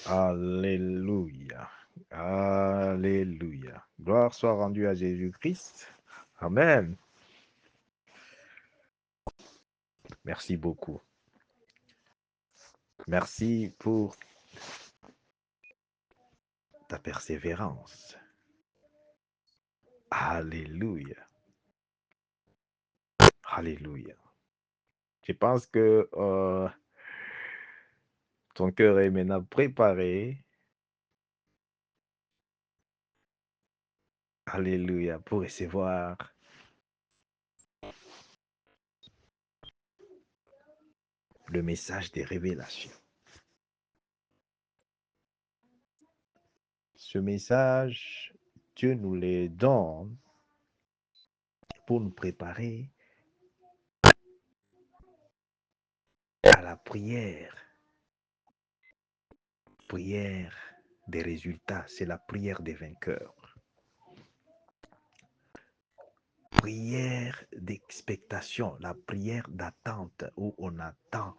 Alléluia. Alléluia. Gloire soit rendue à Jésus-Christ. Amen. Merci beaucoup. Merci pour ta persévérance. Alléluia. Alléluia. Je pense que ton cœur est maintenant préparé. Alléluia. Pour recevoir le message des révélations. Ce message, Dieu nous le donne pour nous préparer à la prière. Prière des résultats, c'est la prière des vainqueurs. Prière d'expectation, la prière d'attente où on attend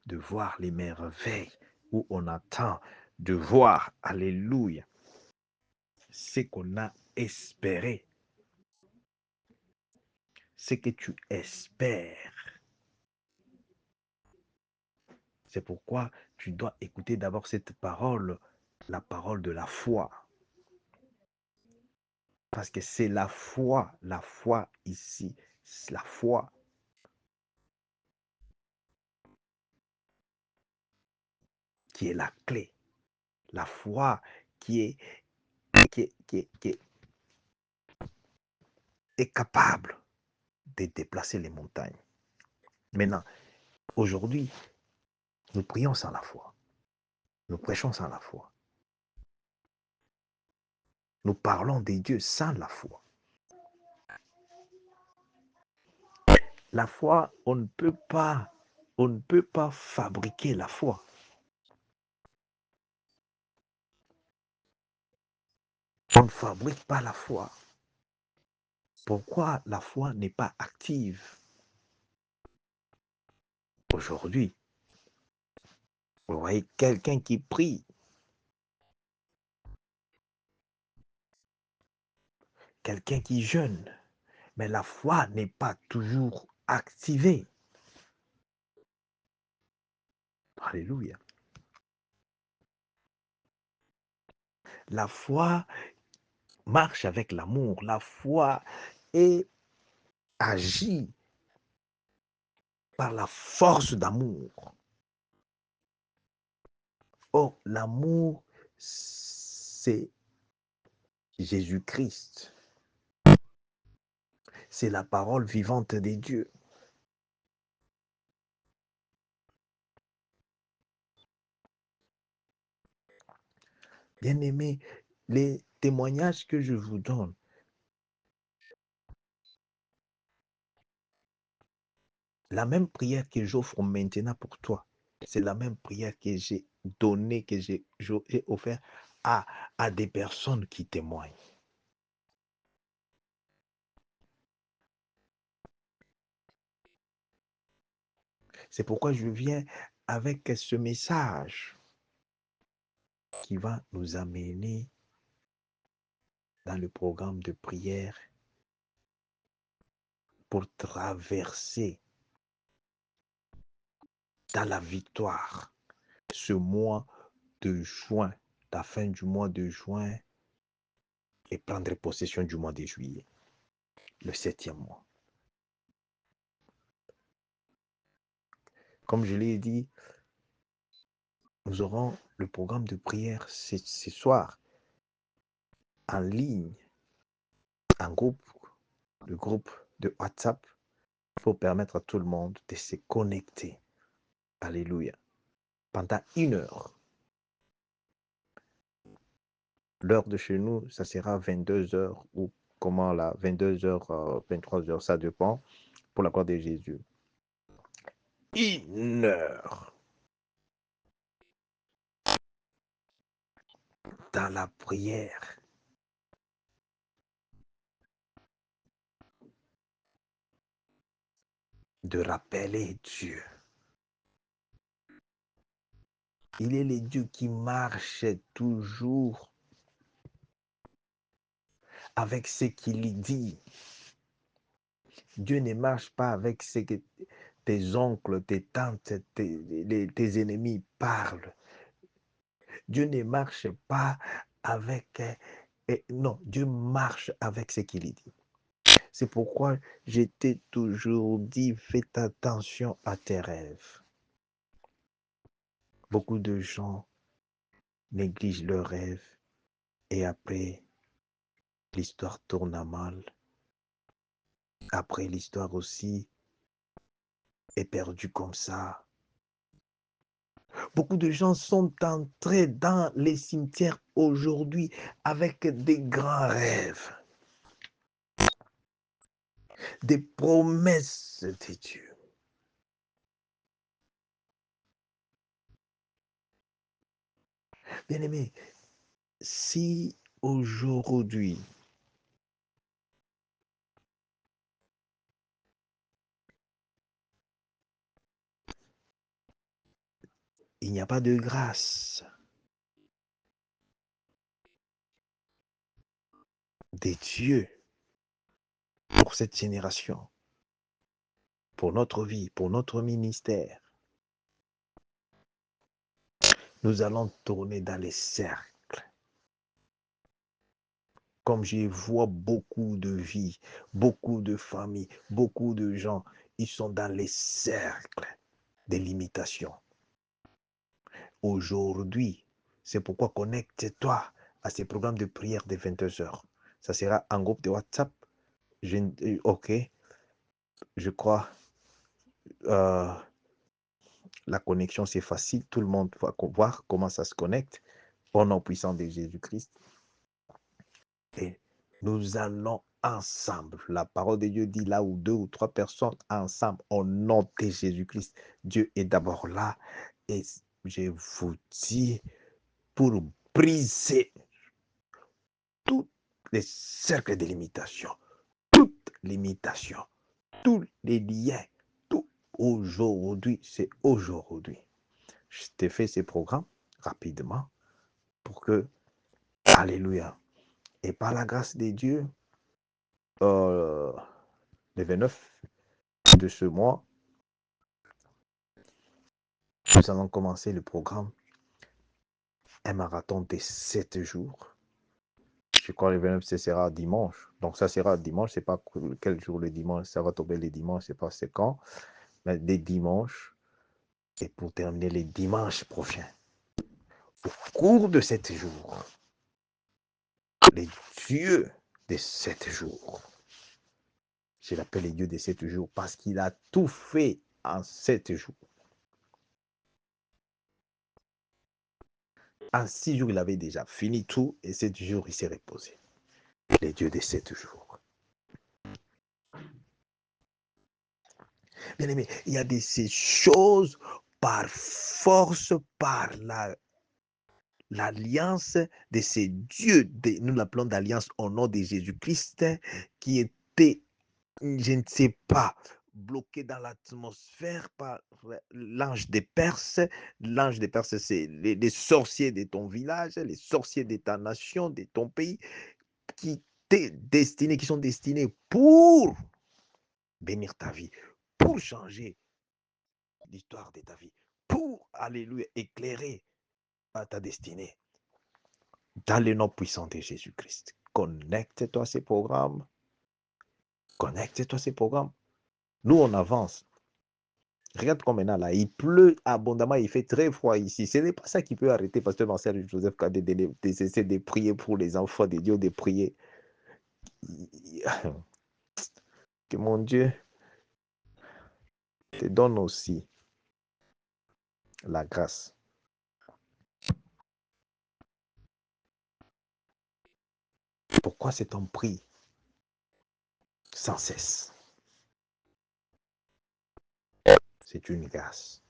de voir les merveilles, où on attend de voir, alléluia, ce qu'on a espéré, ce que tu espères. C'est pourquoi tu dois écouter d'abord cette parole, la parole de la foi. Parce que c'est la foi ici, la foi qui est la clé. La foi qui est capable de déplacer les montagnes. Maintenant, aujourd'hui, nous prions sans la foi. Nous prêchons sans la foi. Nous parlons de Dieu sans la foi. La foi, on ne peut pas fabriquer la foi. On ne fabrique pas la foi. Pourquoi la foi n'est pas active aujourd'hui? Vous voyez quelqu'un qui prie, quelqu'un qui jeûne, mais la foi n'est pas toujours activée. Alléluia. La foi marche avec l'amour. La foi agit par la force d'amour. Or, l'amour, c'est Jésus-Christ. C'est la parole vivante de Dieu. Bien-aimés, les témoignages que je vous donne, la même prière que j'offre maintenant pour toi, c'est la même prière que j'ai donnée, que j'ai offert à des personnes qui témoignent. C'est pourquoi je viens avec ce message qui va nous amener dans le programme de prière pour traverser dans la victoire ce mois de juin, la fin du mois de juin et prendre possession du mois de juillet, le 7e mois. Comme je l'ai dit, nous aurons le programme de prière ce soir en ligne, en groupe, le groupe de WhatsApp, pour permettre à tout le monde de se connecter. Alléluia. Pendant 1 heure. L'heure de chez nous, ça sera 22 heures ou comment là, 22 heures, 23 heures, ça dépend, pour la gloire de Jésus. 1 heure dans la prière. De rappeler Dieu. Il est le Dieu qui marche toujours avec ce qu'il dit. Dieu ne marche pas avec ce que tes oncles, tes tantes, tes ennemis parlent. Dieu ne marche pas avec... non, Dieu marche avec ce qu'il dit. C'est pourquoi je t'ai toujours dit, fais attention à tes rêves. Beaucoup de gens négligent leurs rêves et après, l'histoire tourne à mal. Après, l'histoire aussi est perdue comme ça. Beaucoup de gens sont entrés dans les cimetières aujourd'hui avec des grands rêves, des promesses de Dieu. Bien-aimés, si aujourd'hui, il n'y a pas de grâce des dieux pour cette génération, pour notre vie, pour notre ministère, nous allons tourner dans les cercles. Comme je vois beaucoup de vies, beaucoup de familles, beaucoup de gens, ils sont dans les cercles des limitations. Aujourd'hui, c'est pourquoi connecte-toi à ces programmes de prière de 22h. Ça sera en groupe de WhatsApp. Ok, je crois la connexion c'est facile. Tout le monde va voir comment ça se connecte au nom puissant de Jésus-Christ. Et nous allons ensemble. La parole de Dieu dit là où 2 ou 3 personnes ensemble au nom de Jésus-Christ. Dieu est d'abord là. Et je vous dis pour briser tous les cercles de limitation, toute limitation, tous les liens, tout aujourd'hui, c'est aujourd'hui. Je t'ai fait ces programmes rapidement pour que, alléluia, et par la grâce de Dieu, le 29 de ce mois, nous allons commencer le programme, un marathon de 7 jours. Je crois que le 29, ce sera dimanche. Donc ça sera dimanche, c'est pas quel jour le dimanche, ça va tomber les dimanches, c'est pas c'est quand, mais des dimanches. Et pour terminer les dimanches prochains, au cours de 7 jours, les dieux de 7 jours, je l'appelle les dieux de 7 jours parce qu'il a tout fait en 7 jours. En 6 jours, il avait déjà fini tout et 7 jours, il s'est reposé. Les dieux de 7 jours. Bien aimé, il y a de ces choses par force, par l'alliance de ces dieux, nous l'appelons d'alliance au nom de Jésus-Christ, qui était, je ne sais pas, bloqué dans l'atmosphère par l'ange des Perses. L'ange des Perses, c'est les sorciers de ton village, les sorciers de ta nation, de ton pays, qui sont destinés pour bénir ta vie, pour changer l'histoire de ta vie, pour, alléluia, éclairer ta destinée. Dans le nom puissant de Jésus-Christ, connecte-toi à ces programmes. Connecte-toi à ces programmes. Nous, on avance. Regarde comme maintenant, là, il pleut abondamment, il fait très froid ici. Ce n'est pas ça qui peut arrêter Pasteur Marcel Joseph Kadé de prier pour les enfants de Dieu, de prier. Que mon Dieu te donne aussi la grâce. Pourquoi s'est-on pris sans cesse? C'est une grâce.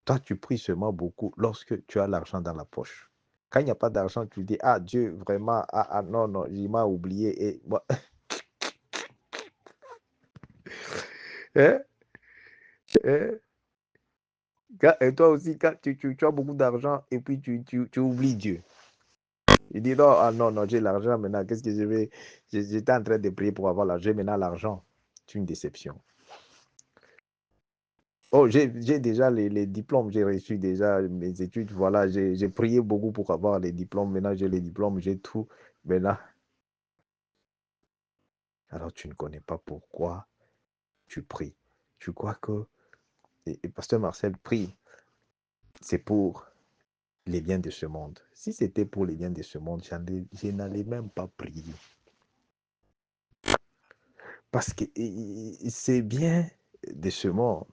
Toi, tu pries seulement beaucoup lorsque tu as l'argent dans la poche. Quand il n'y a pas d'argent, tu dis, ah Dieu, vraiment, non, il m'a oublié. Et, bon, Hein? Hein? Et toi aussi, quand tu as beaucoup d'argent et puis tu oublies Dieu. Il dit non, ah non, non, j'ai l'argent maintenant, qu'est-ce que je vais. J'étais en train de prier pour avoir l'argent, maintenant l'argent. C'est une déception. Oh, j'ai déjà les diplômes, j'ai reçu déjà mes études, voilà, j'ai prié beaucoup pour avoir les diplômes, maintenant j'ai les diplômes, j'ai tout. Maintenant, alors tu ne connais pas pourquoi tu pries. Tu crois que, et Pasteur Marcel prie, c'est pour les biens de ce monde. Si c'était pour les biens de ce monde, je n'allais même pas prier. Parce que c'est bien de ce monde.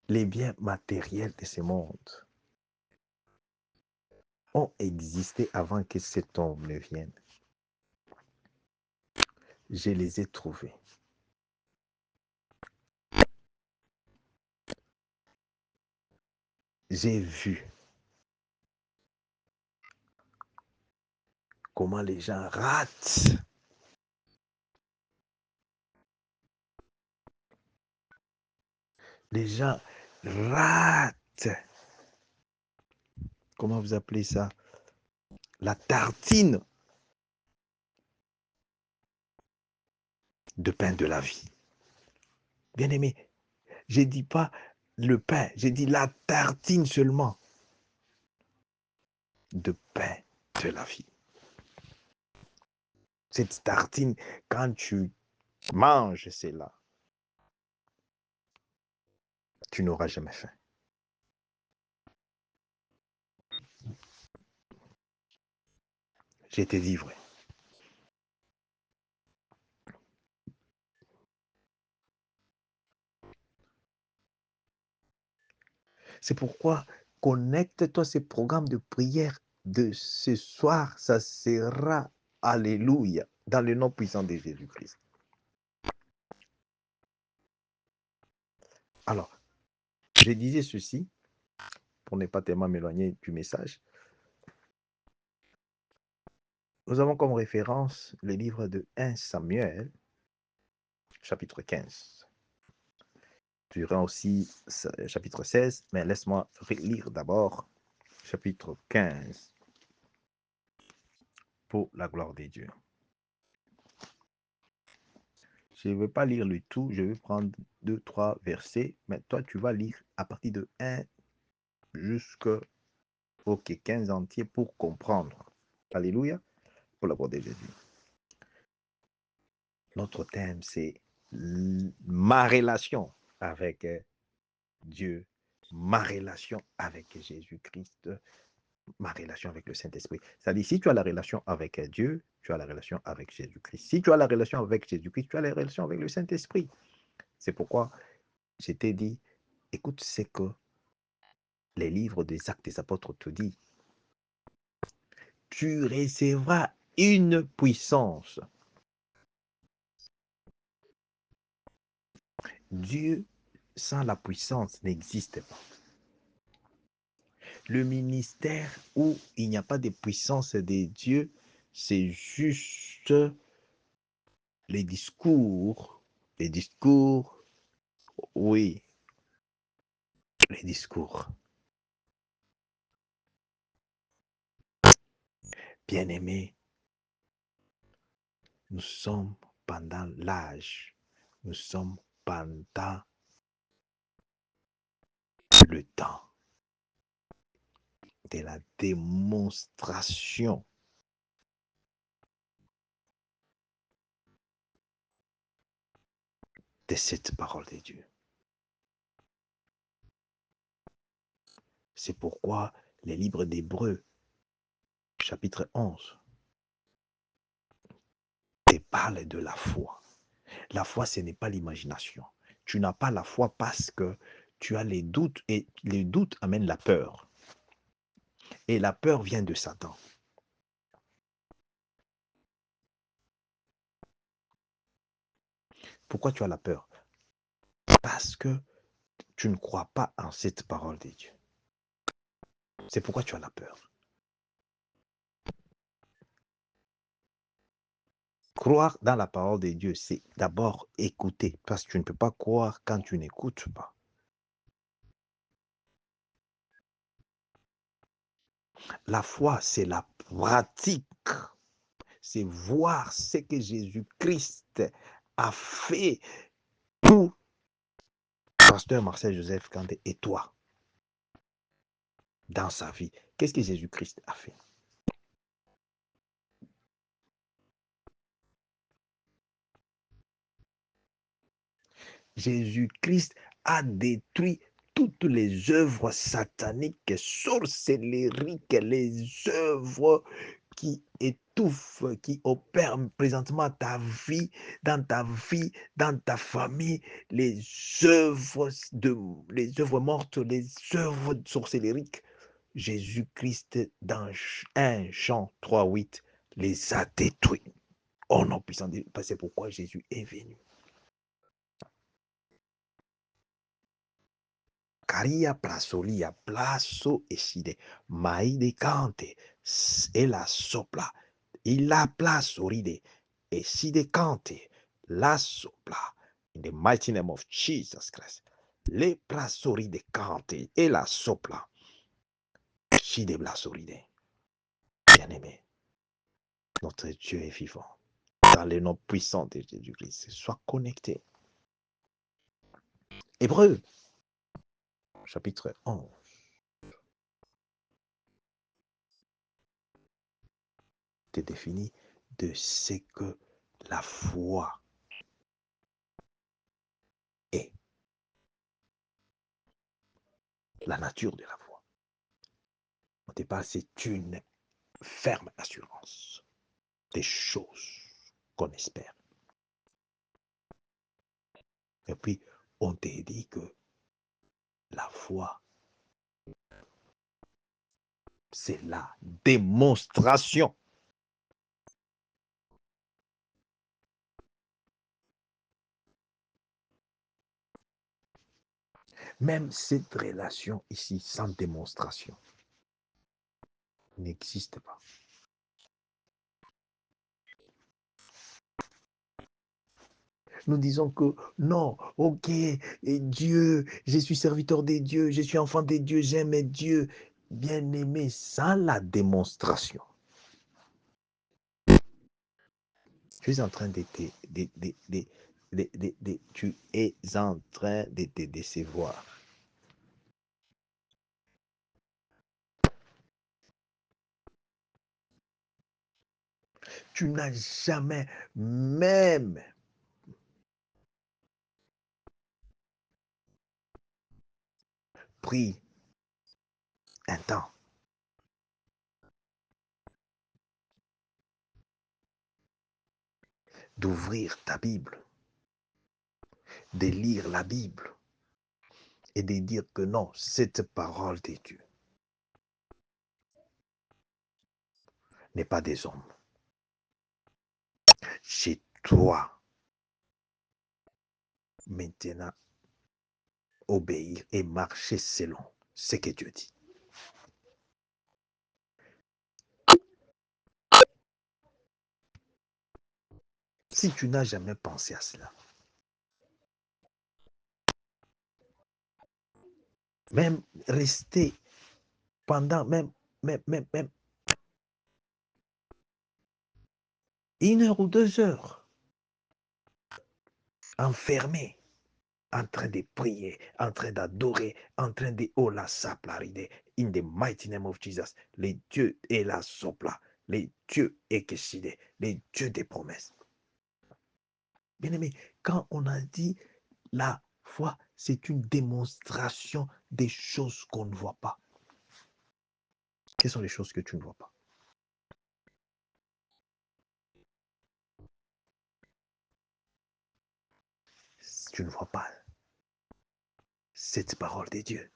Les biens matériels de ce monde ont existé avant que cet homme ne vienne. Je les ai trouvés. J'ai vu comment les gens ratent. Les gens ratent. Comment vous appelez ça? La tartine de pain de la vie. Bien aimé, je ne dis pas le pain, je dis la tartine seulement de pain de la vie. Cette tartine, quand tu manges cela, tu n'auras jamais faim. Je te dis vrai. C'est pourquoi connecte-toi à ces programmes de prière de ce soir. Ça sera, alléluia, dans le nom puissant de Jésus-Christ. Alors, je disais ceci, pour ne pas tellement m'éloigner du message. Nous avons comme référence le livre de 1 Samuel, chapitre 15. Tu auras aussi chapitre 16, mais laisse-moi lire d'abord chapitre 15 pour la gloire de Dieu. Je ne vais pas lire le tout, je vais prendre 2, 3 versets, mais toi tu vas lire à partir de 1 jusqu'au 15 entier pour comprendre. Alléluia, pour la gloire de Jésus. Notre thème, c'est ma relation avec Dieu, ma relation avec Jésus-Christ, ma relation avec le Saint-Esprit. C'est-à-dire, si tu as la relation avec Dieu, tu as la relation avec Jésus-Christ. Si tu as la relation avec Jésus-Christ, tu as la relation avec le Saint-Esprit. C'est pourquoi je t'ai dit, écoute ce que les livres des Actes des Apôtres te disent. Tu recevras une puissance. Dieu sans la puissance n'existe pas. Le ministère où il n'y a pas de puissance de Dieu, c'est juste les discours. Les discours, oui, les discours. Bien-aimés, nous sommes pendant l'âge, nous sommes pendant le temps de la démonstration de cette parole de Dieu. C'est pourquoi les livres d'Hébreux, chapitre 11, te parlent de la foi. La foi, ce n'est pas l'imagination. Tu n'as pas la foi parce que tu as les doutes et les doutes amènent la peur. Et la peur vient de Satan. Pourquoi tu as la peur? Parce que tu ne crois pas en cette parole de Dieu. C'est pourquoi tu as la peur. Croire dans la parole de Dieu, c'est d'abord écouter, parce que tu ne peux pas croire quand tu n'écoutes pas. La foi, c'est la pratique. C'est voir ce que Jésus-Christ a fait pour Pasteur Marcel Joseph Kandé et toi dans sa vie. Qu'est-ce que Jésus-Christ a fait? Jésus-Christ a détruit toutes les œuvres sataniques, sorcelleriques, les œuvres qui étouffent, qui opèrent présentement dans ta vie, dans ta famille, les les œuvres mortes, les œuvres sorcelleriques. Jésus-Christ, dans 1 Jean 3:8, les a détruits. Oh non, puissant Dieu, c'est pourquoi Jésus est venu. Caria plasolia, plaso eside, maide cante, e la sopla, il la plasoride, eside cante, la sopla. In the mighty name of Jesus Christ. Le plasoride cante, e la sopla. Side blasoride. Bien-aimé, notre Dieu est vivant. Dans le nom puissant de Jésus-Christ, sois connecté. Hébreu, chapitre 11. Te définit de ce que la foi est. La nature de la foi. On te parle, c'est une ferme assurance des choses qu'on espère. Et puis, on te dit que la foi, c'est la démonstration. Même cette relation ici, sans démonstration, n'existe pas. Nous disons que non, ok, et Dieu, je suis serviteur des dieux, je suis enfant des dieux, j'aime Dieu, bien aimé, sans la démonstration. Tu es en train de te, tu es en train de te décevoir. Tu n'as jamais même pris un temps d'ouvrir ta Bible, de lire la Bible et de dire que non, cette parole de Dieu n'est pas des hommes. Chez toi, maintenant, obéir et marcher selon ce que Dieu dit. Si tu n'as jamais pensé à cela, même rester pendant même 1 heure ou 2 heures, enfermé, en train de prier, en train d'adorer, en train de oh la saplaride, in the mighty name of Jesus, les dieux et la sopla, les dieux et keshide, les dieux des promesses. Bien aimé, quand on a dit la foi, c'est une démonstration des choses qu'on ne voit pas. Quelles sont les choses que tu ne vois pas? Tu ne vois pas cette parole de Dieu.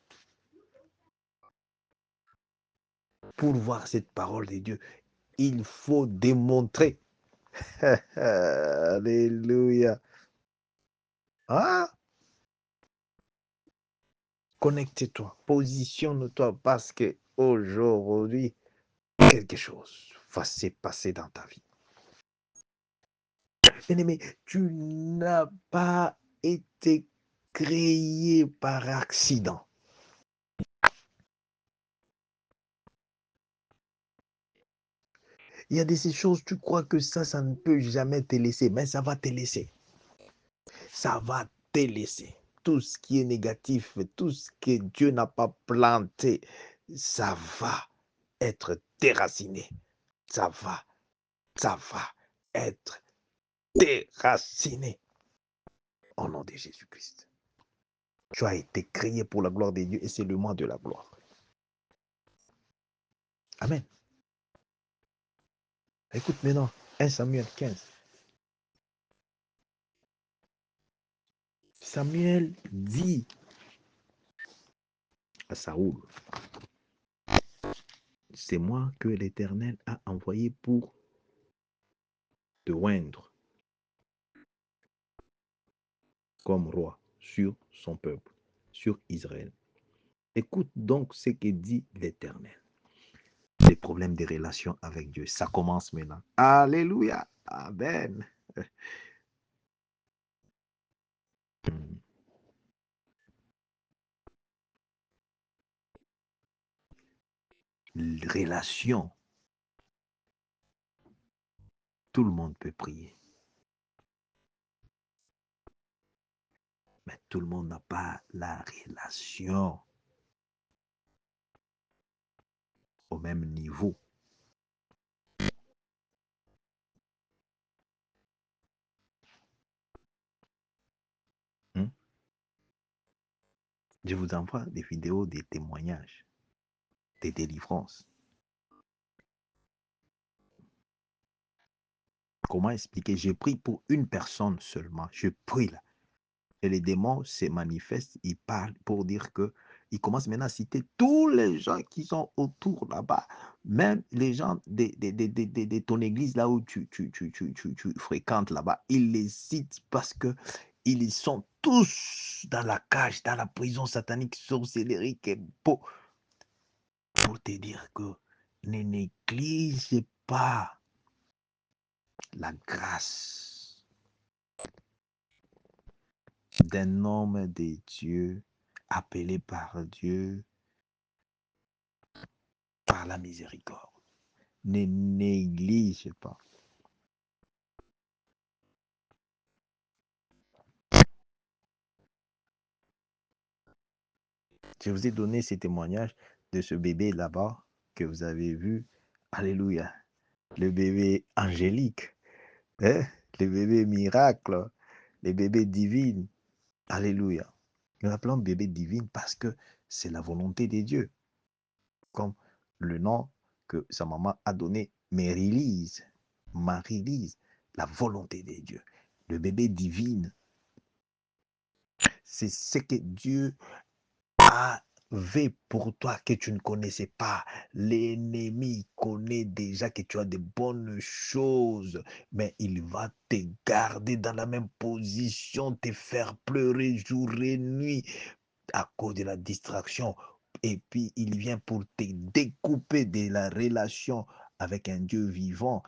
Pour voir cette parole de Dieu, il faut démontrer. Alléluia. Ah, connecte-toi, positionne-toi parce que aujourd'hui, quelque chose va se passer dans ta vie. Bien-aimé, tu n'as pas été créé par accident. Il y a de ces choses, tu crois que ça ne peut jamais te laisser, mais ça va te laisser. Ça va te laisser. Tout ce qui est négatif, tout ce que Dieu n'a pas planté, ça va être déraciné. Ça va être déraciné. Au nom de Jésus-Christ. Tu as été créé pour la gloire de Dieu et c'est le mois de la gloire. Amen. Écoute maintenant, 1 Samuel 15. Samuel dit à Saoul, c'est moi que l'Éternel a envoyé pour te oindre comme roi sur son peuple, sur Israël. Écoute donc ce que dit l'Éternel. Les problèmes des relations avec Dieu, ça commence maintenant. Alléluia. Amen. Relation, tout le monde peut prier. Mais tout le monde n'a pas la relation au même niveau. Hmm? Je vous envoie des vidéos, des témoignages, des délivrances. Comment expliquer? Je prie pour une personne seulement. Je prie là. Et les démons se manifestent, ils parlent pour dire que, ils commencent maintenant à citer tous les gens qui sont autour là-bas, même les gens de ton église là où tu fréquentes là-bas, ils les citent parce que ils sont tous dans la cage, dans la prison satanique, sorcellerie, pour te dire que ne néglige pas la grâce d'un homme de Dieu, appelé par Dieu, par la miséricorde. Ne néglige pas. Je vous ai donné ces témoignages de ce bébé là-bas que vous avez vu. Alléluia. Le bébé angélique, hein? Le bébé miracle, le bébé divin. Alléluia. Nous l'appelons bébé divin parce que c'est la volonté de Dieu. Comme le nom que sa maman a donné, Marie-Lise. Marie-Lise, la volonté de Dieu. Le bébé divin, c'est ce que Dieu avait pour toi que tu ne connaissais pas. L'ennemi connaît déjà que tu as de bonnes choses, mais il va te garder dans la même position, te faire pleurer jour et nuit à cause de la distraction. Et puis, il vient pour te découper de la relation avec un Dieu vivant.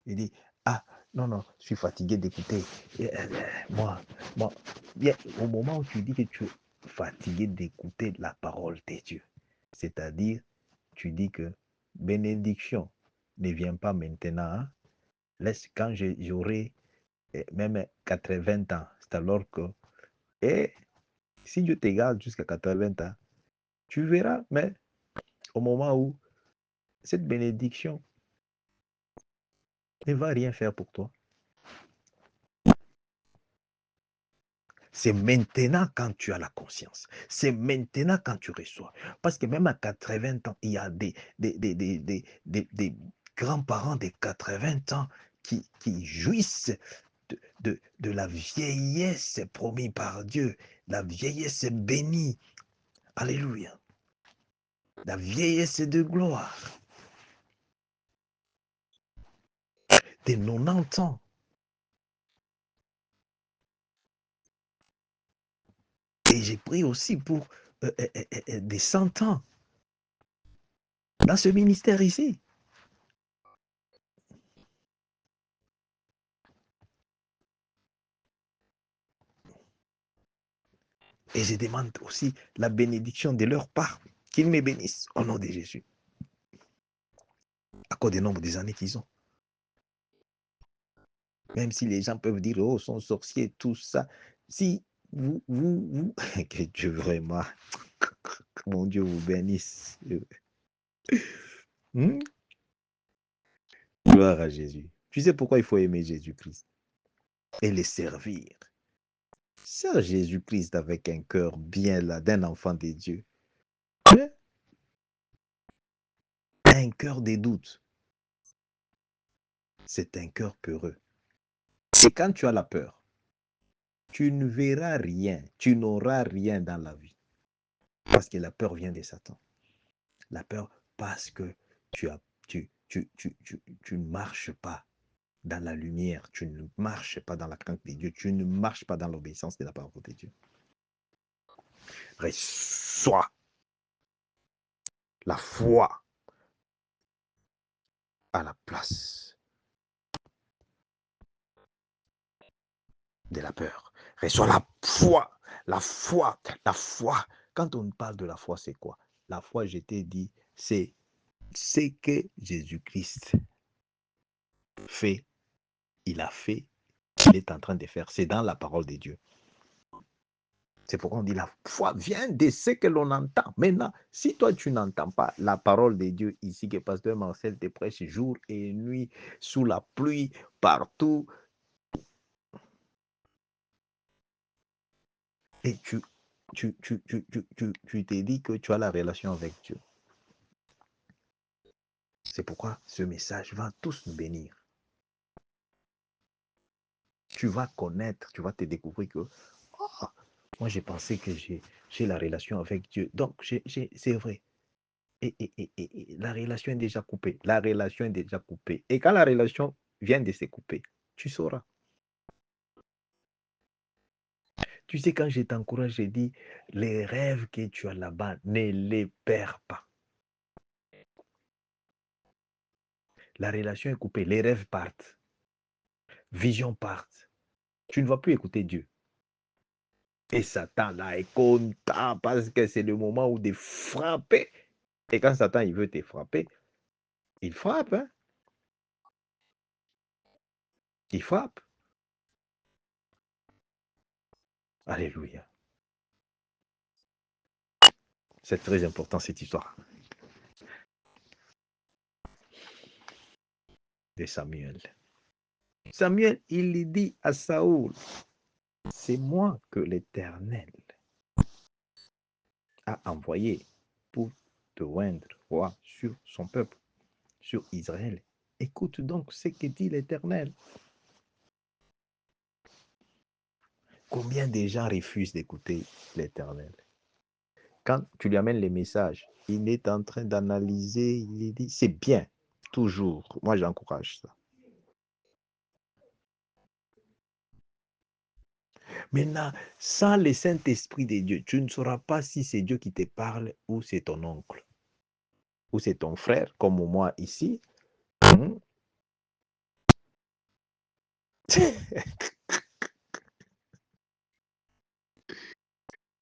Il dit, ah, non, non, je suis fatigué d'écouter. Moi, bien, au moment où tu dis que tu es fatigué d'écouter la parole de Dieu, c'est-à-dire, tu dis que bénédiction ne vient pas maintenant, hein. Laisse quand j'aurai même 80 ans, c'est alors que, et si Dieu te garde jusqu'à 80 ans, tu verras, mais au moment où cette bénédiction ne va rien faire pour toi. C'est maintenant quand tu as la conscience. C'est maintenant quand tu reçois. Parce que même à 80 ans, il y a des grands-parents de 80 ans qui jouissent de la vieillesse promise par Dieu. La vieillesse bénie. Alléluia. La vieillesse de gloire. Des 90 ans. Et j'ai pris aussi pour des 100 ans dans ce ministère ici. Et je demande aussi la bénédiction de leur part, qu'ils me bénissent au nom de Jésus. À cause du nombre des années qu'ils ont. Même si les gens peuvent dire, oh, sont sorciers, tout ça. Si vous, que Dieu vraiment, mon Dieu vous bénisse. Gloire à Jésus. Tu sais pourquoi il faut aimer Jésus-Christ et le servir. Sers Jésus-Christ avec un cœur bien là, d'un enfant de Dieu. Un cœur des doutes. C'est un cœur peureux. Et quand tu as la peur, tu ne verras rien, tu n'auras rien dans la vie. Parce que la peur vient de Satan. La peur parce que tu ne marches pas dans la lumière, tu ne marches pas dans la crainte de Dieu, tu ne marches pas dans l'obéissance de la parole de Dieu. Reçois la foi à la place de la peur. Reçois la foi, la foi, la foi. Quand on parle de la foi, c'est quoi? La foi, je t'ai dit, c'est ce que Jésus-Christ fait, il a fait, il est en train de faire. C'est dans la parole de Dieu. C'est pourquoi on dit la foi vient de ce que l'on entend. Maintenant, si toi tu n'entends pas la parole de Dieu ici que Pasteur Marcel te prêche jour et nuit, sous la pluie, partout, et tu t'es dit que tu as la relation avec Dieu. C'est pourquoi ce message va tous nous bénir. Tu vas connaître, tu vas te découvrir que oh, moi j'ai pensé que j'ai la relation avec Dieu. Donc c'est vrai. Et la relation est déjà coupée. La relation est déjà coupée. Et quand la relation vient de se couper, tu sauras. Tu sais, quand je t'encourage, je dis, les rêves que tu as là-bas, ne les perds pas. La relation est coupée, les rêves partent, vision partent. Tu ne vas plus écouter Dieu. Et Satan, là, est content parce que c'est le moment où de frapper. Et quand Satan, il veut te frapper, il frappe. Hein? Il frappe. Alléluia. C'est très important, cette histoire de Samuel. Samuel, il dit à Saoul, c'est moi que l'Éternel a envoyé pour te oindre roi sur son peuple, sur Israël. Écoute donc ce que dit l'Éternel. Combien de gens refusent d'écouter l'Éternel? Quand tu lui amènes les messages, il est en train d'analyser, il dit, c'est bien, toujours. Moi, j'encourage ça. Maintenant, sans le Saint-Esprit de Dieu, tu ne sauras pas si c'est Dieu qui te parle ou c'est ton oncle, ou c'est ton frère, comme moi ici.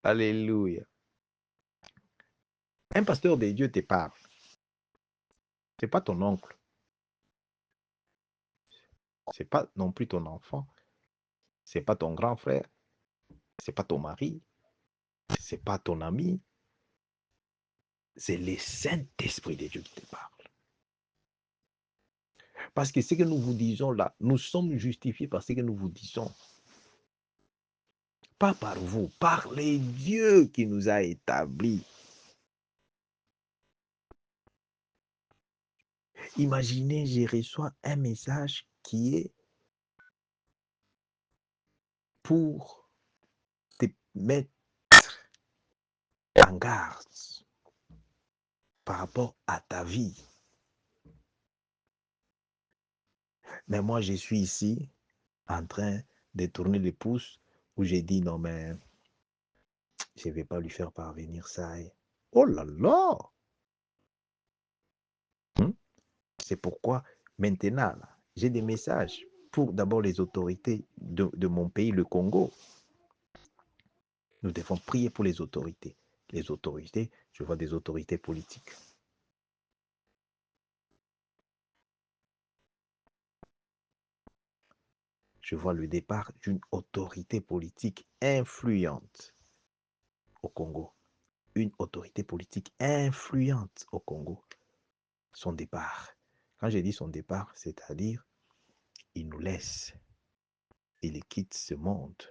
Alléluia. Un pasteur de Dieu te parle. Ce n'est pas ton oncle. Ce n'est pas non plus ton enfant. Ce n'est pas ton grand frère. Ce n'est pas ton mari. Ce n'est pas ton ami. C'est le Saint-Esprit de Dieu qui te parle. Parce que ce que nous vous disons là, nous sommes justifiés par ce que nous vous disons. Pas par vous, par les dieux qui nous a établis. Imaginez, je reçois un message qui est pour te mettre en garde par rapport à ta vie. Mais moi, je suis ici en train de tourner les pouces où j'ai dit non, mais je ne vais pas lui faire parvenir ça. Oh là là! C'est pourquoi maintenant, j'ai des messages pour d'abord les autorités de mon pays, le Congo. Nous devons prier pour les autorités. Les autorités, je vois des autorités politiques. Je vois le départ d'une autorité politique influente au Congo. Une autorité politique influente au Congo. Son départ. Quand j'ai dit son départ, c'est-à-dire, il nous laisse. Il quitte ce monde.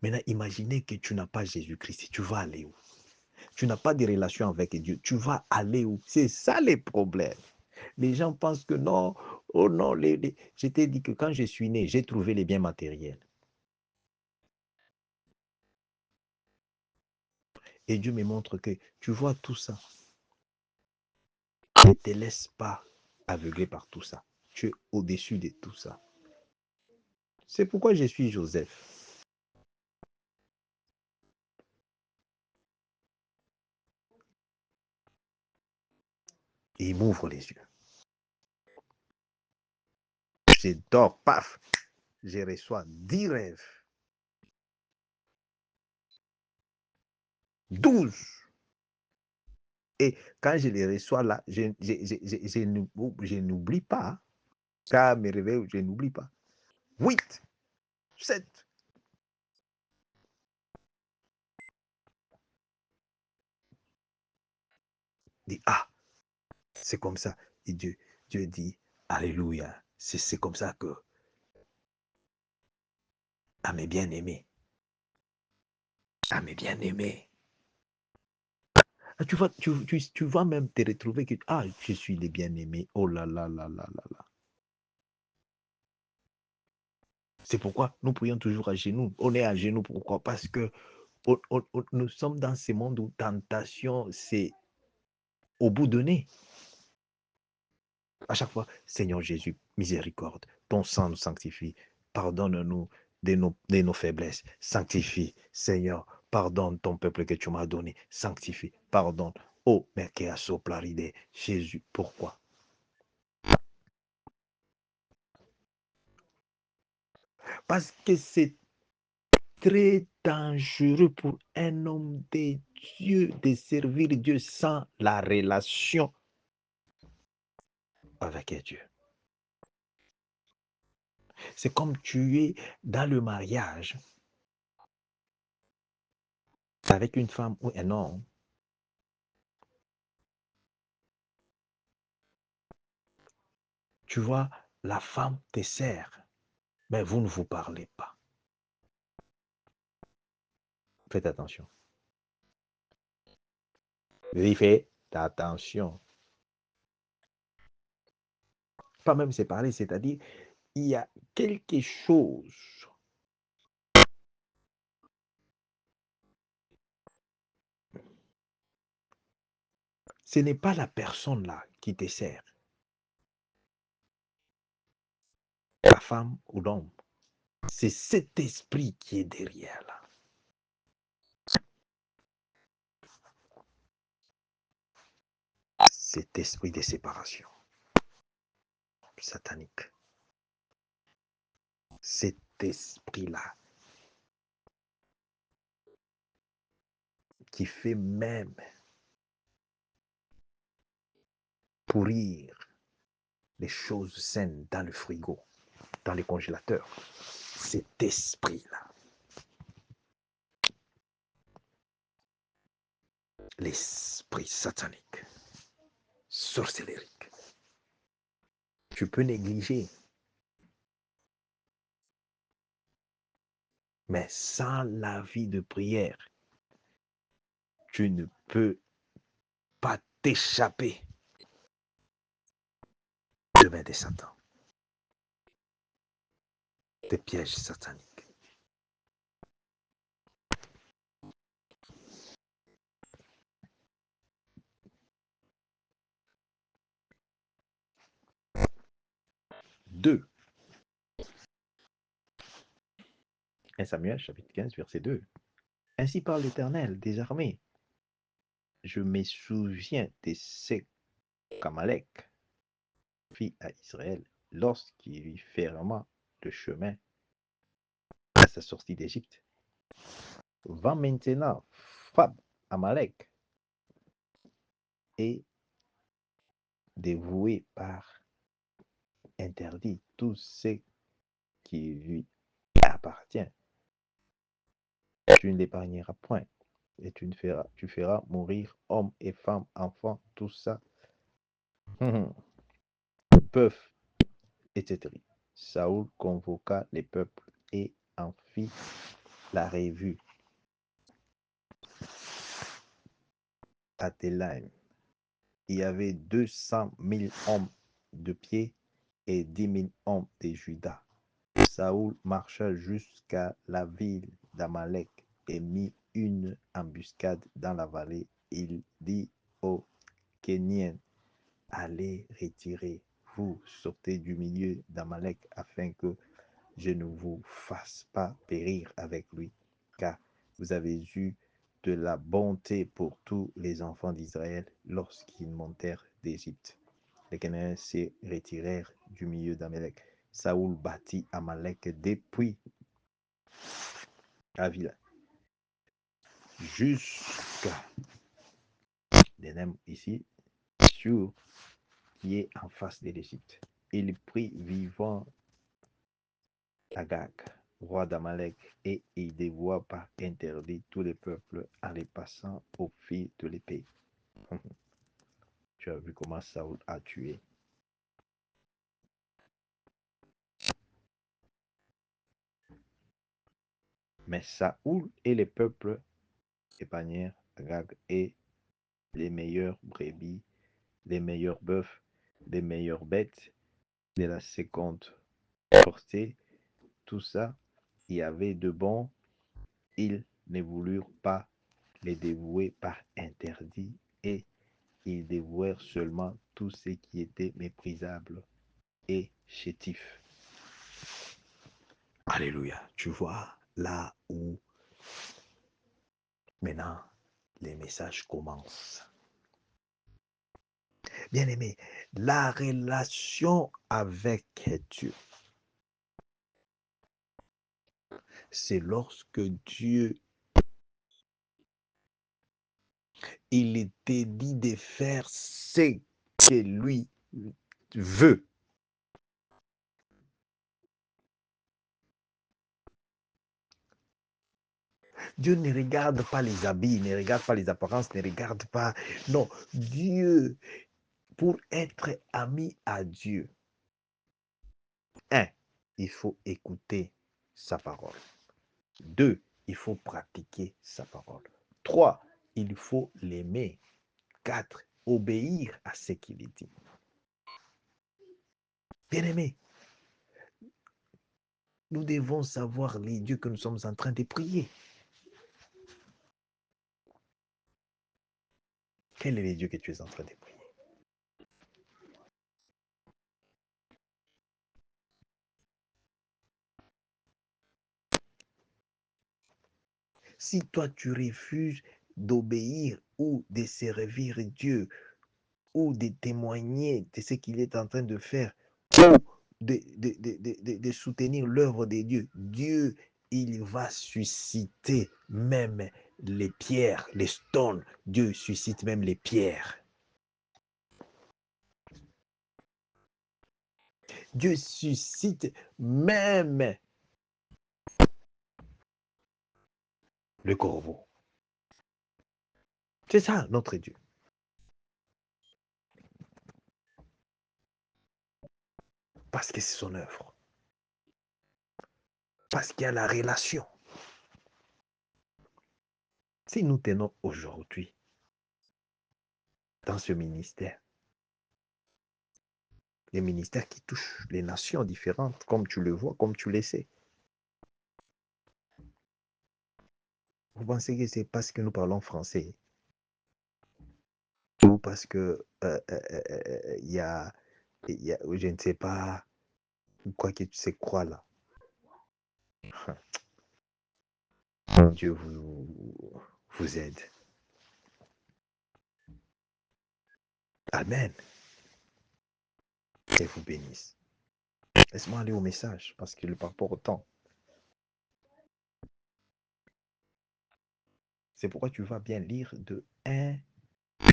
Maintenant, imaginez que tu n'as pas Jésus-Christ. Tu vas aller où? Tu n'as pas de relation avec Dieu. Tu vas aller où? C'est ça les problèmes. Les gens pensent que non, oh non, je t'ai dit que quand je suis né, j'ai trouvé les biens matériels. Et Dieu me montre que tu vois tout ça. Ne te laisse pas aveugler par tout ça. Tu es au-dessus de tout ça. C'est pourquoi je suis Joseph. Et il m'ouvre les yeux. Je dors, paf, je reçois 10 rêves. 12. Et quand je les reçois là, je n'oublie pas. Quand je me réveille, je n'oublie pas. 8, 7. Dit, ah, c'est comme ça. Et Dieu dit, alléluia. C'est comme ça que, à mes bien-aimés, à mes bien-aimés. Tu vas même te retrouver que, ah, je suis les bien-aimés. Oh là là là là là là. C'est pourquoi nous prions toujours à genoux. On est à genoux. Pourquoi? Parce que nous sommes dans ce monde où tentation, c'est au bout de nez. À chaque fois, Seigneur Jésus, miséricorde, ton sang nous sanctifie. Pardonne-nous de nos faiblesses. Sanctifie, Seigneur. Pardonne ton peuple que tu m'as donné. Sanctifie, pardonne. Oh, mais qui a soplaride, Jésus, pourquoi? Parce que c'est très dangereux pour un homme de Dieu de servir Dieu sans la relation avec Dieu. C'est comme tu es dans le mariage avec une femme ou un homme. Tu vois, la femme te sert, mais vous ne vous parlez pas. Faites attention. Oui, faites attention. Pas même se parler, c'est-à-dire, il y a quelque chose. Ce n'est pas la personne là qui te sert, la femme ou l'homme. C'est cet esprit qui est derrière là. Cet esprit de séparation satanique. Cet esprit-là qui fait même pourrir les choses saines dans le frigo, dans le congélateur. Cet esprit-là. L'esprit satanique, sorcellerique. Tu peux négliger, mais sans la vie de prière, tu ne peux pas t'échapper de main de Satan, des pièges sataniques. Deux. 1 Samuel chapitre 15 verset 2. Ainsi parle l'Éternel des armées. Je me souviens de ce qu'Amalek fit à Israël lorsqu'il lui ferma le chemin à sa sortie d'Égypte. Va maintenant, frappe Amalek et dévoué par interdit tout ce qui lui appartient. Tu ne l'épargneras point et tu feras mourir hommes et femmes, enfants, tout ça, bœuf, etc. Saoul convoqua les peuples et en fit la revue à Télaïm. Il y avait 200 000 hommes de pied et 10 000 hommes de Juda. Saoul marcha jusqu'à la ville d'Amalek et mit une embuscade dans la vallée. Il dit aux Kéniens, allez retirer, vous sortez du milieu d'Amalek afin que je ne vous fasse pas périr avec lui, car vous avez eu de la bonté pour tous les enfants d'Israël lorsqu'ils montèrent d'Égypte. Les Kéniens se retirèrent du milieu d'Amalek. Saoul bâtit Amalek depuis Avila jusqu'à Denem ici, sur qui est en face de l'Égypte. Il prit vivant Agag, roi d'Amalek, et il dévoua par interdit tous les peuples en les passant au fil de l'épée. Tu as vu comment Saoul a tué. Mais Saoul et les peuples épargnèrent Agag et les meilleures brebis, les meilleurs bœufs, les meilleures bêtes de la seconde portée. Tout ça, il y avait de bon. Ils ne voulurent pas les dévouer par interdit et ils dévouèrent seulement tout ce qui était méprisable et chétif. Alléluia. Tu vois là où maintenant les messages commencent. Bien aimé, la relation avec Dieu, c'est lorsque Dieu, il était dit de faire ce que lui veut. Dieu ne regarde pas les habits, ne regarde pas les apparences, ne regarde pas. Non, Dieu, pour être ami à Dieu, un, il faut écouter sa parole. Deux, il faut pratiquer sa parole. Trois, il faut l'aimer. Quatre, obéir à ce qu'il dit. Bien-aimé, nous devons savoir les dieux que nous sommes en train de prier. Quel est le Dieu que tu es en train de prier? Si toi tu refuses d'obéir ou de servir Dieu ou de témoigner de ce qu'il est en train de faire ou de soutenir l'œuvre de Dieu, Dieu, il va susciter même les pierres, les stones. Dieu suscite même les pierres. Dieu suscite même le corbeau. C'est ça notre Dieu. Parce que c'est son œuvre. Parce qu'il y a la relation. Si nous tenons aujourd'hui dans ce ministère, les ministères qui touchent les nations différentes, comme tu le vois, comme tu le sais, vous pensez que c'est parce que nous parlons français ou parce que y a, je ne sais pas, quoi que tu sais quoi là. Dieu vous aide. Amen. Et vous bénisse. Laisse-moi aller au message parce que le par rapport au temps. C'est pourquoi tu vas bien lire de 1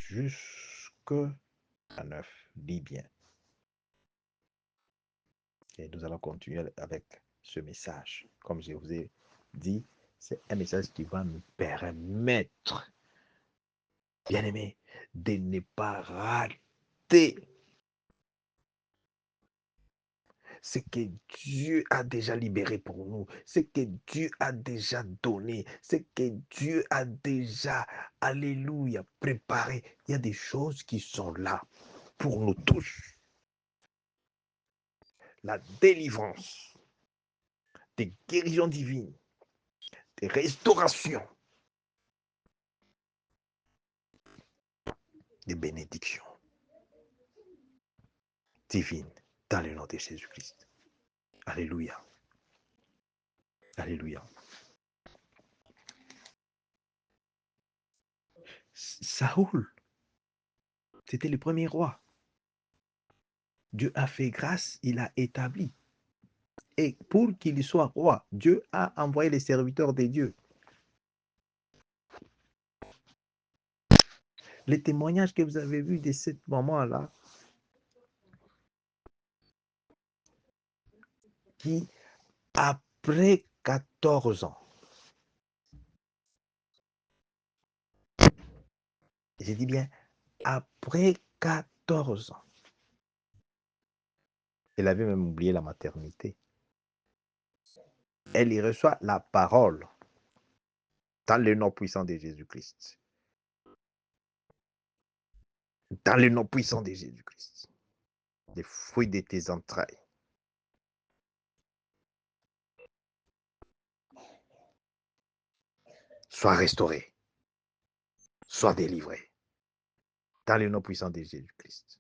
jusqu'à 9. Lis bien. Et nous allons continuer avec ce message. Comme je vous ai dit, c'est un message qui va nous permettre, bien aimé, de ne pas rater ce que Dieu a déjà libéré pour nous, ce que Dieu a déjà donné, ce que Dieu a déjà, alléluia, préparé. Il y a des choses qui sont là pour nous tous. La délivrance, des guérisons divines, des restaurations, des bénédictions divines dans le nom de Jésus-Christ. Alléluia. Alléluia. Saoul, c'était le premier roi. Dieu a fait grâce, il a établi. Et pour qu'il soit roi, Dieu a envoyé les serviteurs de Dieu. Les témoignages que vous avez vus de ce moment-là, qui, après 14 ans, j'ai dit bien, après 14 ans, elle avait même oublié la maternité. Elle y reçoit la parole dans le nom puissant de Jésus-Christ. Dans le nom puissant de Jésus-Christ. Les fruits de tes entrailles. Sois restauré. Sois délivré. Dans le nom puissant de Jésus-Christ.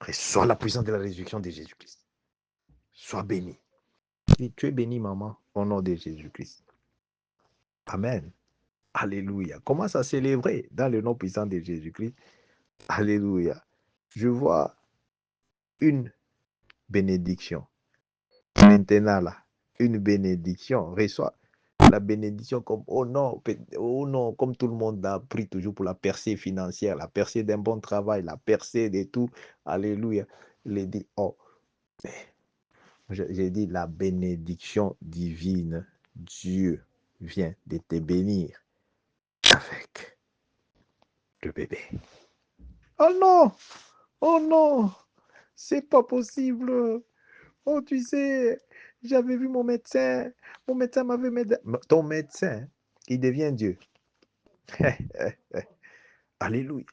Reçois la puissance de la résurrection de Jésus-Christ. Sois béni. Et tu es béni, maman, au nom de Jésus-Christ. Amen. Alléluia. Commence à célébrer dans le nom puissant de Jésus-Christ. Alléluia. Je vois une bénédiction. Maintenant, là, une bénédiction. Reçois la bénédiction comme oh non, comme tout le monde a pris toujours pour la percée financière, la percée d'un bon travail, la percée de tout. Alléluia. Les dit, oh, j'ai dit la bénédiction divine. Dieu vient de te bénir avec le bébé. Oh non, c'est pas possible. Oh, tu sais, j'avais vu mon médecin m'avait mis... Ton médecin, il devient Dieu. Alléluia.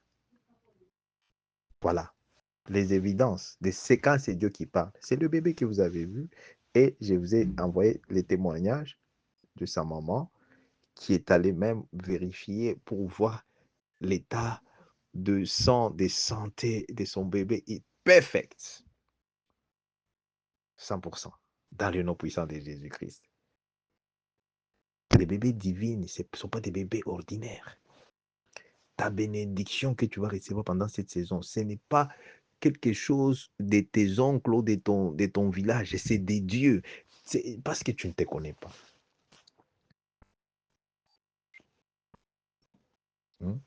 Voilà, les évidences de quand c'est Dieu qui parle. C'est le bébé que vous avez vu et je vous ai envoyé les témoignages de sa maman qui est allée même vérifier pour voir l'état de santé de son bébé est perfect. 100%. Dans le nom puissant de Jésus-Christ. Les bébés divins, ce ne sont pas des bébés ordinaires. Ta bénédiction que tu vas recevoir pendant cette saison, ce n'est pas quelque chose de tes oncles ou de ton village, c'est des dieux. C'est parce que tu ne te connais pas. Hmm?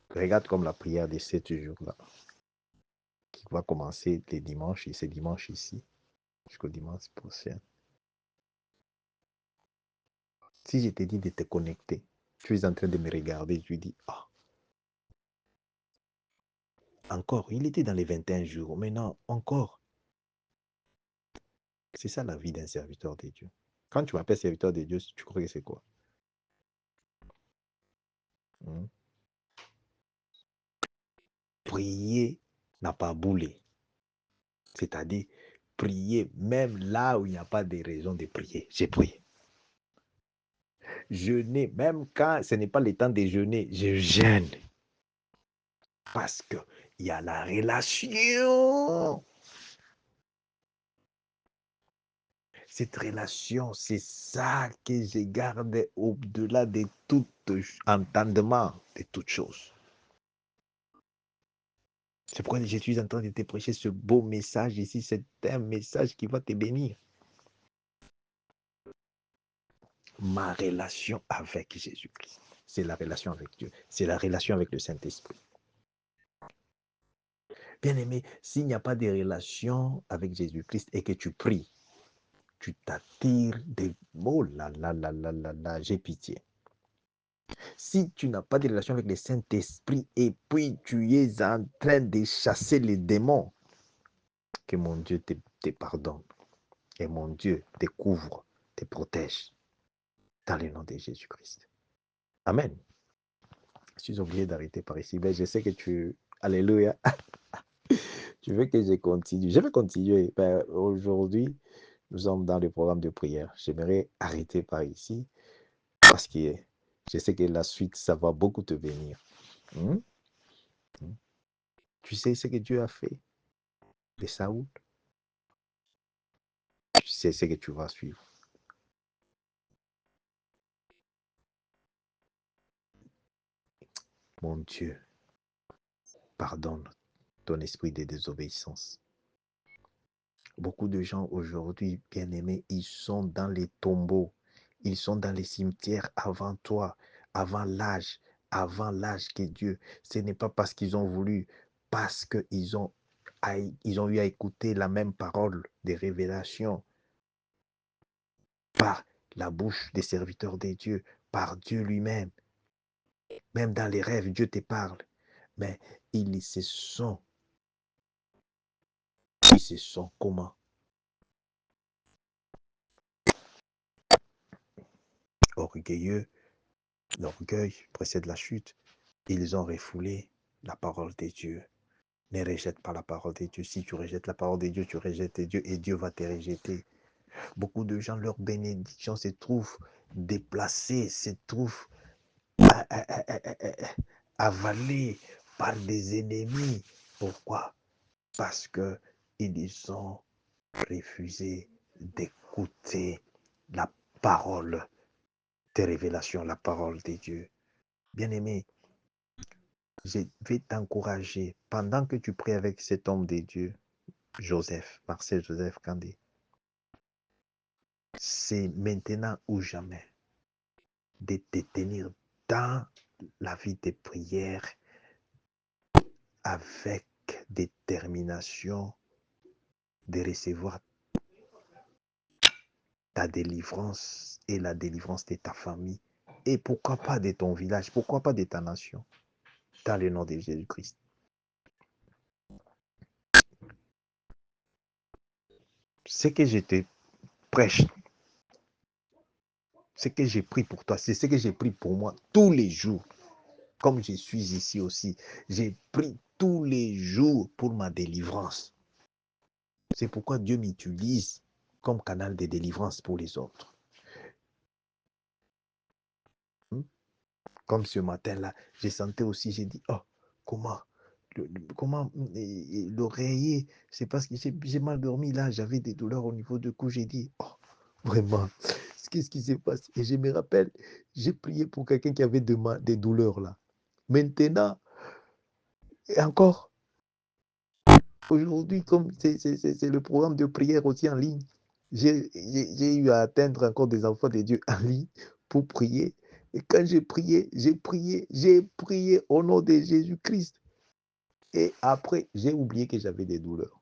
Regarde comme la prière de 7 jours-là, qui va commencer les dimanches, et c'est dimanche ici, jusqu'au dimanche prochain. Si je te dis de te connecter, tu es en train de me regarder, tu dis, ah, encore, il était dans les 21 jours, maintenant, encore. C'est ça la vie d'un serviteur de Dieu. Quand tu m'appelles serviteur de Dieu, tu crois que c'est quoi? Hmm? Prier n'a pas boulé. C'est-à-dire, prier même là où il n'y a pas de raison de prier. J'ai prié. Jeûner, même quand ce n'est pas le temps de jeûner, je jeûne. Parce qu'il y a la relation. Cette relation, c'est ça que je garde au-delà de tout entendement, de toute chose. C'est pourquoi je suis en train de te prêcher ce beau message ici. C'est un message qui va te bénir. Ma relation avec Jésus-Christ, c'est la relation avec Dieu. C'est la relation avec le Saint-Esprit. Bien-aimé, s'il n'y a pas de relation avec Jésus-Christ et que tu pries, tu t'attires des mots. Là, j'ai pitié. Si tu n'as pas de relation avec le Saint-Esprit et puis tu es en train de chasser les démons, que mon Dieu te pardonne et mon Dieu te couvre, te protège dans le nom de Jésus-Christ. Amen. Je suis obligé d'arrêter par ici. Mais je sais que tu... Alléluia. Tu veux que je continue? Je vais continuer. Ben, aujourd'hui, nous sommes dans le programme de prière. J'aimerais arrêter par ici parce que je sais que la suite, ça va beaucoup te bénir. Hmm? Tu sais ce que Dieu a fait de Saoul? Tu sais ce que tu vas suivre. Mon Dieu, pardonne ton esprit de désobéissance. Beaucoup de gens aujourd'hui, bien-aimés, ils sont dans les tombeaux, ils sont dans les cimetières avant toi, avant l'âge que Dieu. Ce n'est pas parce qu'ils ont voulu, parce qu'ils ont, ils ont eu à écouter la même parole des révélations par la bouche des serviteurs de Dieu, par Dieu lui-même. Même dans les rêves, Dieu te parle. Mais ils se sont comment? Orgueilleux. L'orgueil précède la chute. Ils ont refoulé la parole de Dieu. Ne rejette pas la parole de Dieu. Si tu rejettes la parole de Dieu, tu rejettes Dieu et Dieu va te rejeter. Beaucoup de gens, leur bénédiction se trouve déplacée, se trouve avalée par des ennemis. Pourquoi? Parce qu'ils ont refusé d'écouter la parole des révélations, la parole de Dieu. Bien-aimé, je vais t'encourager pendant que tu pries avec cet homme de Dieu, Marcel Joseph Kandé. C'est maintenant ou jamais de te tenir dans la vie de prière avec détermination de recevoir ta délivrance et la délivrance de ta famille. Et pourquoi pas de ton village, pourquoi pas de ta nation, dans le nom de Jésus-Christ. Ce que je te prêche, ce que j'ai pris pour toi, c'est ce que j'ai pris pour moi tous les jours. Comme je suis ici aussi, j'ai pris tous les jours pour ma délivrance. C'est pourquoi Dieu m'utilise comme canal de délivrance pour les autres. Comme ce matin-là, j'ai senti aussi, j'ai dit, oh, comment l'oreiller, c'est parce que j'ai mal dormi là, j'avais des douleurs au niveau du cou, j'ai dit, oh, vraiment, qu'est-ce qui s'est passé? Et je me rappelle, j'ai prié pour quelqu'un qui avait des douleurs là. Maintenant, et encore, aujourd'hui, comme c'est le programme de prière aussi en ligne, j'ai eu à atteindre encore des enfants de Dieu en ligne pour prier. Et quand j'ai prié au nom de Jésus-Christ. Et après, j'ai oublié que j'avais des douleurs.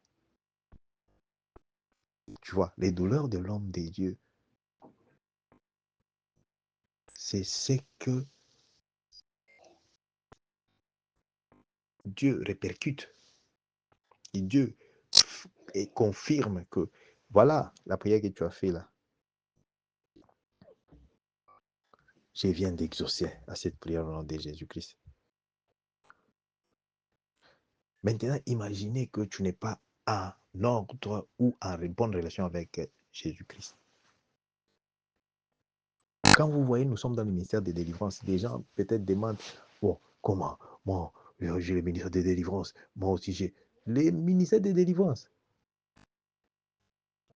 Tu vois, les douleurs de l'homme de Dieu, c'est ce que Dieu répercute. Et Dieu et confirme que, voilà, la prière que tu as fait là, je viens d'exaucer à cette prière au nom de Jésus-Christ. Maintenant, imaginez que tu n'es pas en ordre ou en bonne relation avec Jésus-Christ. Quand vous voyez, nous sommes dans le ministère de délivrance, des gens peut-être demandent, bon, comment? Moi, j'ai le ministère de délivrance. Moi aussi, j'ai le ministère de délivrance.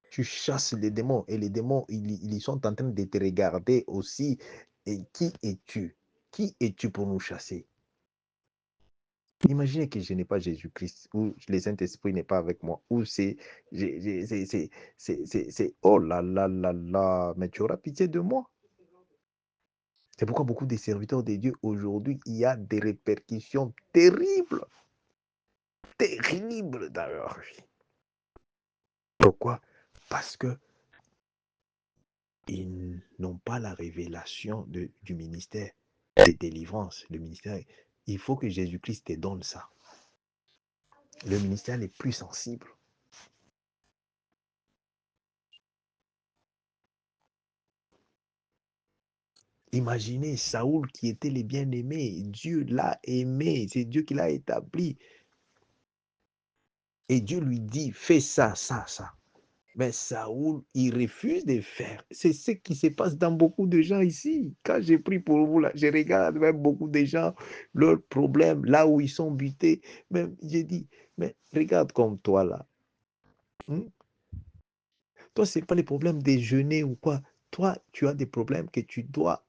Tu chasses les démons et les démons, ils sont en train de te regarder aussi. Et qui es-tu? Qui es-tu pour nous chasser? Imaginez que je n'ai pas Jésus-Christ, ou le Saint-Esprit n'est pas avec moi, ou oh là là là là, mais tu auras pitié de moi. C'est pourquoi beaucoup de serviteurs de Dieu aujourd'hui, il y a des répercussions terribles, terribles dans leur vie. Pourquoi? Parce que ils n'ont pas la révélation du ministère de délivrance. Le ministère, il faut que Jésus-Christ te donne ça. Le ministère est plus sensible. Imaginez Saoul qui était le bien-aimé. Dieu l'a aimé. C'est Dieu qui l'a établi. Et Dieu lui dit, fais ça, ça, ça. Mais Saoul, il refuse de faire. C'est ce qui se passe dans beaucoup de gens ici. Quand j'ai pris pour vous, là, je regarde même beaucoup de gens, leurs problèmes, là où ils sont butés. Même, j'ai dit, mais regarde comme toi là. Toi, ce n'est pas les problèmes de jeûner ou quoi. Toi, tu as des problèmes que tu dois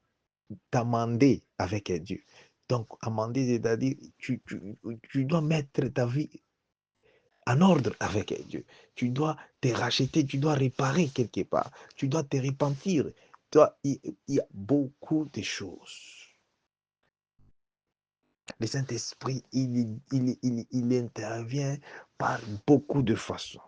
t'amender avec Dieu. Donc, amender, c'est-à-dire, tu dois mettre ta vie en ordre avec Dieu. Tu dois te racheter, tu dois réparer quelque part. Tu dois te repentir. Toi, il y a beaucoup de choses. Le Saint-Esprit, il intervient par beaucoup de façons.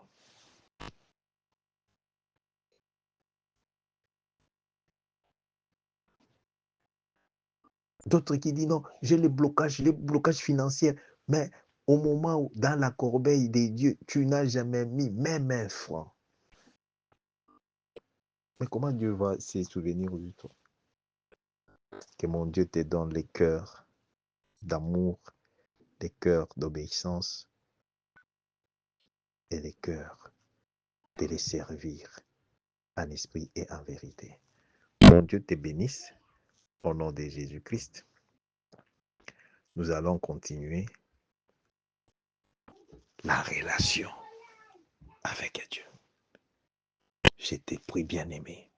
D'autres qui disent non, j'ai les blocages financiers. Mais au moment où, dans la corbeille des dieux, tu n'as jamais mis même un franc. Mais comment Dieu va se souvenir de toi? Que mon Dieu te donne les cœurs d'amour, les cœurs d'obéissance et les cœurs de les servir en esprit et en vérité. Mon Dieu te bénisse au nom de Jésus-Christ. Nous allons continuer la relation avec Dieu. Je t'ai pris, bien-aimé.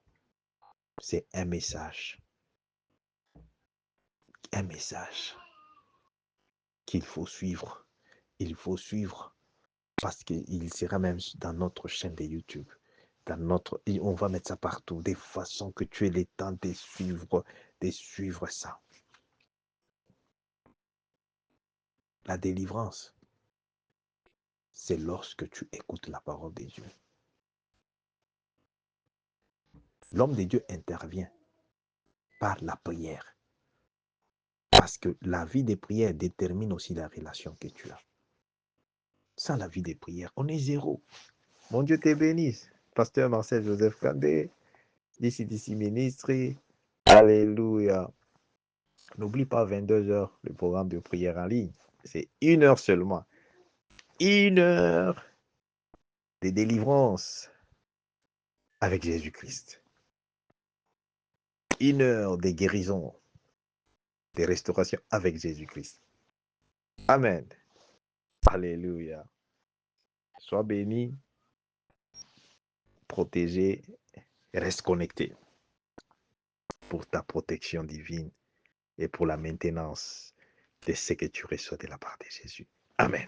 C'est un message qu'il faut suivre. Il faut suivre parce qu'il sera même dans notre chaîne de YouTube. On va mettre ça partout, de façon que tu aies le temps de suivre ça. La délivrance, c'est lorsque tu écoutes la parole de Dieu. L'homme de Dieu intervient par la prière. Parce que la vie de prière détermine aussi la relation que tu as. Sans la vie de prière, on est zéro. Mon Dieu te bénisse. Pasteur Marcel Joseph Kandé, d'ici ministre. Alléluia. N'oublie pas 22h, le programme de prière en ligne. C'est 1 heure seulement. 1 heure de délivrance avec Jésus-Christ. 1 heure de guérison, de restauration avec Jésus-Christ. Amen. Alléluia. Sois béni, protégé, reste connecté pour ta protection divine et pour la maintenance de ce que tu reçois de la part de Jésus. Amen.